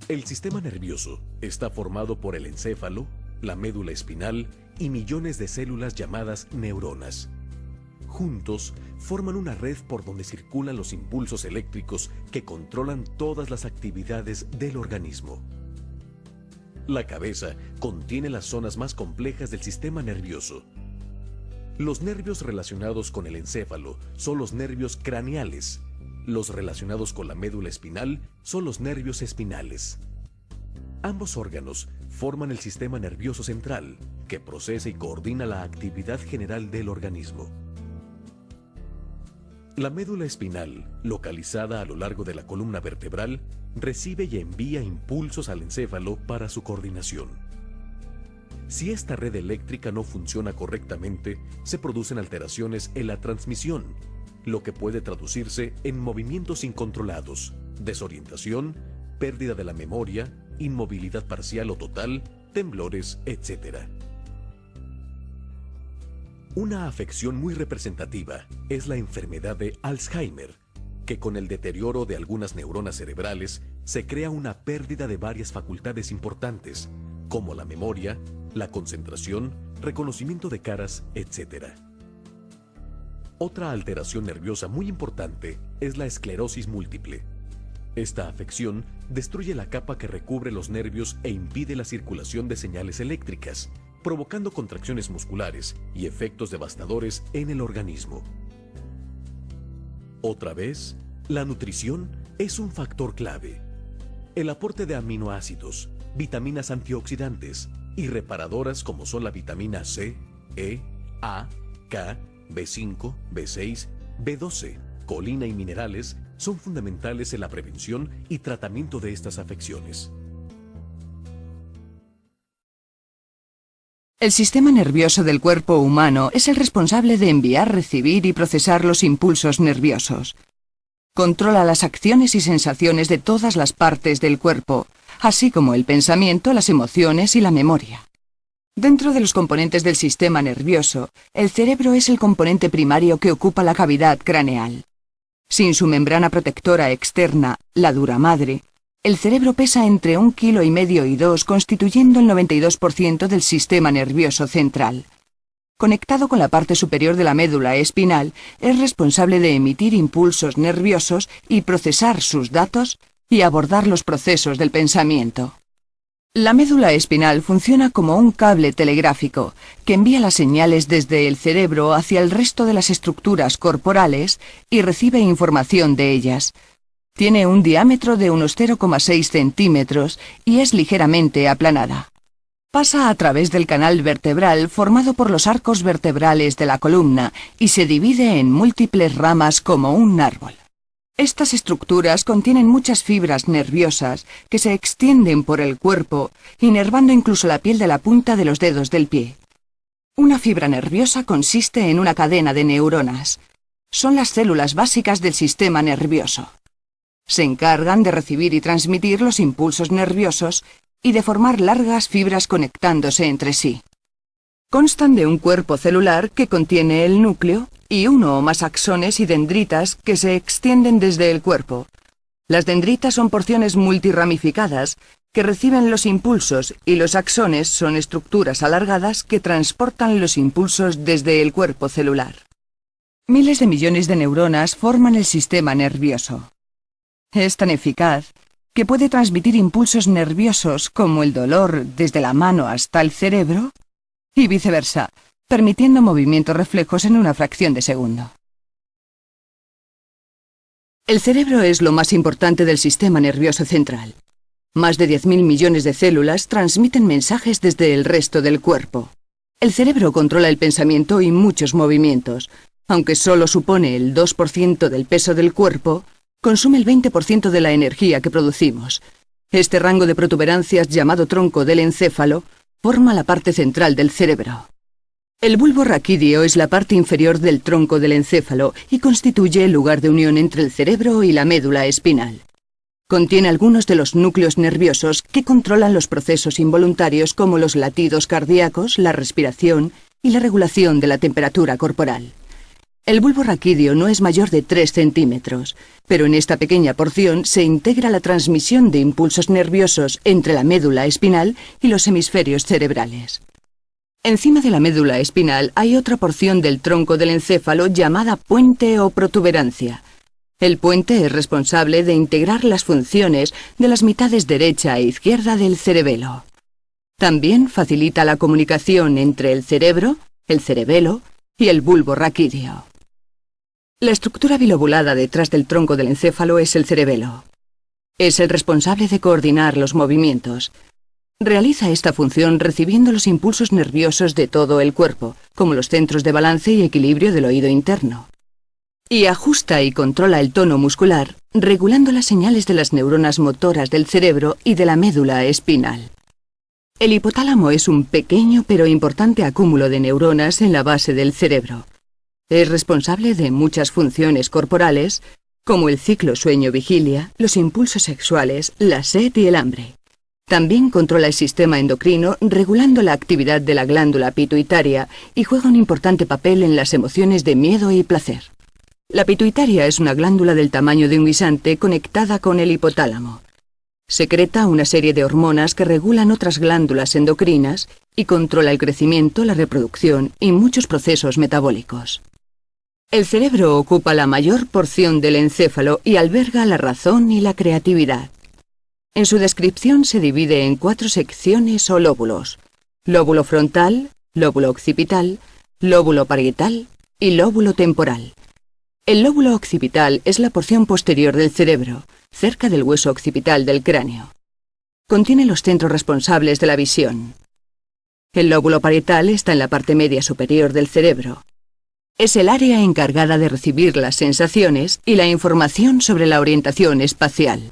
El sistema nervioso está formado por el encéfalo, la médula espinal y millones de células llamadas neuronas. Juntos, forman una red por donde circulan los impulsos eléctricos que controlan todas las actividades del organismo. La cabeza contiene las zonas más complejas del sistema nervioso. Los nervios relacionados con el encéfalo son los nervios craneales. Los relacionados con la médula espinal son los nervios espinales. Ambos órganos forman el sistema nervioso central, que procesa y coordina la actividad general del organismo. La médula espinal, localizada a lo largo de la columna vertebral, recibe y envía impulsos al encéfalo para su coordinación. Si esta red eléctrica no funciona correctamente, se producen alteraciones en la transmisión, lo que puede traducirse en movimientos incontrolados, desorientación, pérdida de la memoria, inmovilidad parcial o total, temblores, etc. Una afección muy representativa es la enfermedad de Alzheimer, que con el deterioro de algunas neuronas cerebrales se crea una pérdida de varias facultades importantes, como la memoria, la concentración, reconocimiento de caras, etc. Otra alteración nerviosa muy importante es la esclerosis múltiple. Esta afección destruye la capa que recubre los nervios e impide la circulación de señales eléctricas, provocando contracciones musculares y efectos devastadores en el organismo. Otra vez, la nutrición es un factor clave. El aporte de aminoácidos, vitaminas antioxidantes y reparadoras como son la vitamina C, E, A, K, B5, B6, B12, colina y minerales son fundamentales en la prevención y tratamiento de estas afecciones. El sistema nervioso del cuerpo humano es el responsable de enviar, recibir y procesar los impulsos nerviosos. Controla las acciones y sensaciones de todas las partes del cuerpo, así como el pensamiento, las emociones y la memoria. Dentro de los componentes del sistema nervioso, el cerebro es el componente primario que ocupa la cavidad craneal. Sin su membrana protectora externa, la dura madre, el cerebro pesa entre 1,5 kg y 2, constituyendo el 92% del sistema nervioso central. Conectado con la parte superior de la médula espinal, es responsable de emitir impulsos nerviosos y procesar sus datos y abordar los procesos del pensamiento. La médula espinal funciona como un cable telegráfico que envía las señales desde el cerebro hacia el resto de las estructuras corporales y recibe información de ellas. Tiene un diámetro de unos 0,6 centímetros y es ligeramente aplanada. Pasa a través del canal vertebral formado por los arcos vertebrales de la columna y se divide en múltiples ramas como un árbol. Estas estructuras contienen muchas fibras nerviosas que se extienden por el cuerpo, inervando incluso la piel de la punta de los dedos del pie. Una fibra nerviosa consiste en una cadena de neuronas. Son las células básicas del sistema nervioso. Se encargan de recibir y transmitir los impulsos nerviosos y de formar largas fibras conectándose entre sí. Constan de un cuerpo celular que contiene el núcleo y uno o más axones y dendritas que se extienden desde el cuerpo. Las dendritas son porciones multiramificadas que reciben los impulsos y los axones son estructuras alargadas que transportan los impulsos desde el cuerpo celular. Miles de millones de neuronas forman el sistema nervioso. Es tan eficaz que puede transmitir impulsos nerviosos como el dolor desde la mano hasta el cerebro y viceversa, permitiendo movimientos reflejos en una fracción de segundo. El cerebro es lo más importante del sistema nervioso central. Más de 10.000 millones de células transmiten mensajes desde el resto del cuerpo. El cerebro controla el pensamiento y muchos movimientos. Aunque solo supone el 2% del peso del cuerpo, consume el 20% de la energía que producimos. Este rango de protuberancias, llamado tronco del encéfalo, forma la parte central del cerebro. El bulbo raquídeo es la parte inferior del tronco del encéfalo y constituye el lugar de unión entre el cerebro y la médula espinal. Contiene algunos de los núcleos nerviosos que controlan los procesos involuntarios como los latidos cardíacos, la respiración y la regulación de la temperatura corporal. El bulbo raquídeo no es mayor de 3 centímetros, pero en esta pequeña porción se integra la transmisión de impulsos nerviosos entre la médula espinal y los hemisferios cerebrales. Encima de la médula espinal hay otra porción del tronco del encéfalo llamada puente o protuberancia. El puente es responsable de integrar las funciones de las mitades derecha e izquierda del cerebelo. También facilita la comunicación entre el cerebro, el cerebelo y el bulbo raquídeo. La estructura bilobulada detrás del tronco del encéfalo es el cerebelo. Es el responsable de coordinar los movimientos. Realiza esta función recibiendo los impulsos nerviosos de todo el cuerpo, como los centros de balance y equilibrio del oído interno. Y ajusta y controla el tono muscular, regulando las señales de las neuronas motoras del cerebro y de la médula espinal. El hipotálamo es un pequeño pero importante acúmulo de neuronas en la base del cerebro. Es responsable de muchas funciones corporales, como el ciclo sueño-vigilia, los impulsos sexuales, la sed y el hambre. También controla el sistema endocrino, regulando la actividad de la glándula pituitaria y juega un importante papel en las emociones de miedo y placer. La pituitaria es una glándula del tamaño de un guisante conectada con el hipotálamo. Secreta una serie de hormonas que regulan otras glándulas endocrinas y controla el crecimiento, la reproducción y muchos procesos metabólicos. El cerebro ocupa la mayor porción del encéfalo y alberga la razón y la creatividad. En su descripción se divide en 4 secciones o lóbulos: lóbulo frontal, lóbulo occipital, lóbulo parietal y lóbulo temporal. El lóbulo occipital es la porción posterior del cerebro, cerca del hueso occipital del cráneo. Contiene los centros responsables de la visión. El lóbulo parietal está en la parte media superior del cerebro. Es el área encargada de recibir las sensaciones y la información sobre la orientación espacial.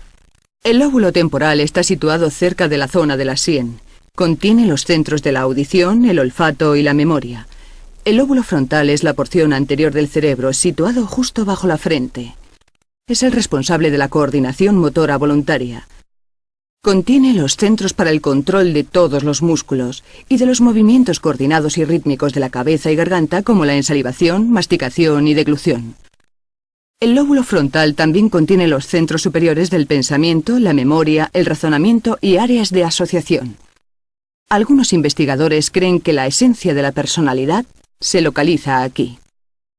El lóbulo temporal está situado cerca de la zona de la sien. Contiene los centros de la audición, el olfato y la memoria. El lóbulo frontal es la porción anterior del cerebro, situado justo bajo la frente. Es el responsable de la coordinación motora voluntaria. Contiene los centros para el control de todos los músculos y de los movimientos coordinados y rítmicos de la cabeza y garganta, como la ensalivación, masticación y deglución. El lóbulo frontal también contiene los centros superiores del pensamiento, la memoria, el razonamiento y áreas de asociación. Algunos investigadores creen que la esencia de la personalidad se localiza aquí.